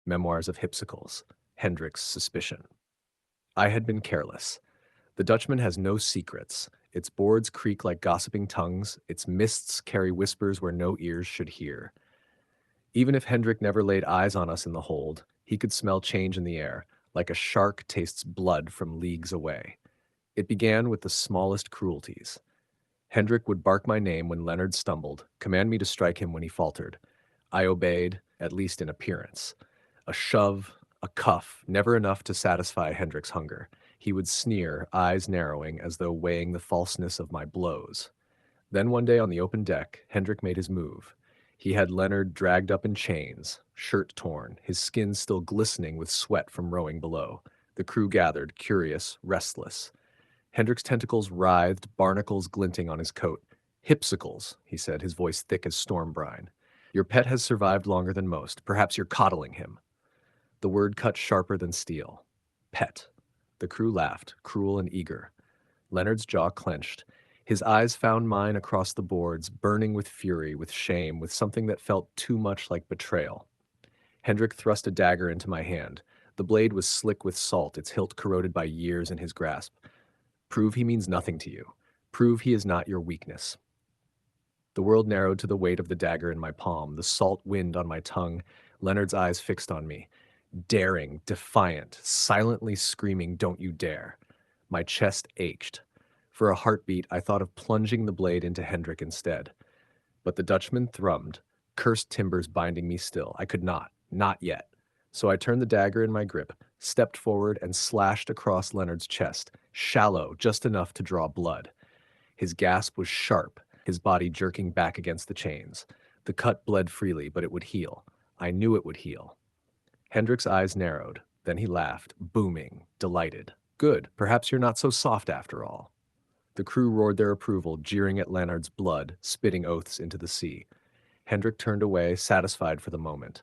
Memoirs of Hypsicles, Hendrik's Suspicion. I had been careless. The Dutchman has no secrets. Its boards creak like gossiping tongues, its mists carry whispers where no ears should hear. Even if Hendrik never laid eyes on us in the hold, he could smell change in the air, like a shark tastes blood from leagues away. It began with the smallest cruelties. Hendrik would bark my name when Leonard stumbled, command me to strike him when he faltered. I obeyed, at least in appearance. A shove, a cuff, never enough to satisfy Hendrik's hunger. He would sneer, eyes narrowing, as though weighing the falseness of my blows. Then one day on the open deck, Hendrik made his move. He had Leonard dragged up in chains, shirt torn, his skin still glistening with sweat from rowing below. The crew gathered, curious, restless. Hendrik's tentacles writhed, barnacles glinting on his coat. "Hypsicles," he said, his voice thick as storm brine. "Your pet has survived longer than most. Perhaps you're coddling him." The word cut sharper than steel. Pet. The crew laughed, cruel and eager. Leonard's jaw clenched. His eyes found mine across the boards, burning with fury, with shame, with something that felt too much like betrayal. Hendrik thrust a dagger into my hand. The blade was slick with salt, its hilt corroded by years in his grasp. "Prove he means nothing to you. Prove he is not your weakness." The world narrowed to the weight of the dagger in my palm, the salt wind on my tongue, Leonard's eyes fixed on me. Daring, defiant, silently screaming, "Don't you dare." My chest ached. For a heartbeat, I thought of plunging the blade into Hendrik instead. But the Dutchman thrummed, cursed timbers binding me still. I could not yet. So I turned the dagger in my grip, stepped forward, and slashed across Leonard's chest, shallow, just enough to draw blood. His gasp was sharp, his body jerking back against the chains. The cut bled freely, but it would heal. I knew it would heal. Hendrik's eyes narrowed. Then he laughed, booming, delighted. "Good, perhaps you're not so soft after all." The crew roared their approval, jeering at Leonard's blood, spitting oaths into the sea. Hendrik turned away, satisfied for the moment.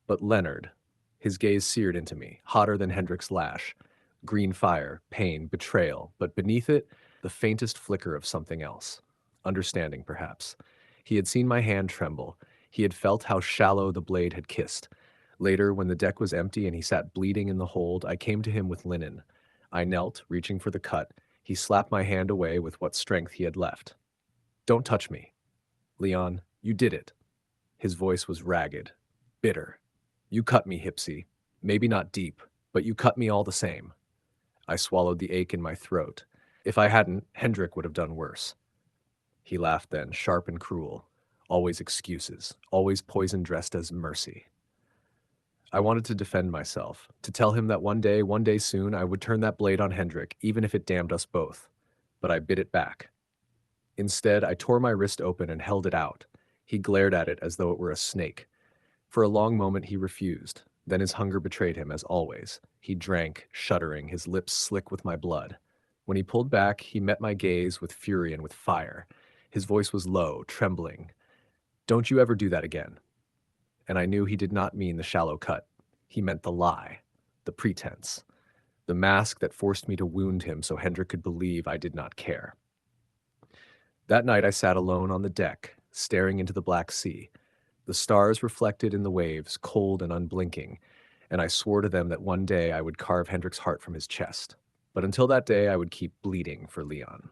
But Leonard, his gaze seared into me, hotter than Hendrik's lash. Green fire, pain, betrayal, but beneath it, the faintest flicker of something else. Understanding, perhaps. He had seen my hand tremble. He had felt how shallow the blade had kissed. Later, when the deck was empty and he sat bleeding in the hold, I came to him with linen. I knelt, reaching for the cut. He slapped my hand away with what strength he had left. "Don't touch me. Leon, you did it." His voice was ragged, bitter. "You cut me, Hypsy. Maybe not deep, but you cut me all the same." I swallowed the ache in my throat. If I hadn't, Hendrik would have done worse. He laughed then, sharp and cruel. Always excuses, always poison dressed as mercy. I wanted to defend myself, to tell him that one day soon, I would turn that blade on Hendrik, even if it damned us both. But I bit it back. Instead, I tore my wrist open and held it out. He glared at it as though it were a snake. For a long moment he refused. Then his hunger betrayed him, as always. He drank, shuddering, his lips slick with my blood. When he pulled back, he met my gaze with fury and with fire. His voice was low, trembling. "Don't you ever do that again." And I knew he did not mean the shallow cut. He meant the lie, the pretense, the mask that forced me to wound him so Hendrik could believe I did not care. That night I sat alone on the deck, staring into the Black Sea. The stars reflected in the waves, cold and unblinking, and I swore to them that one day I would carve Hendrik's heart from his chest. But until that day I would keep bleeding for Leon.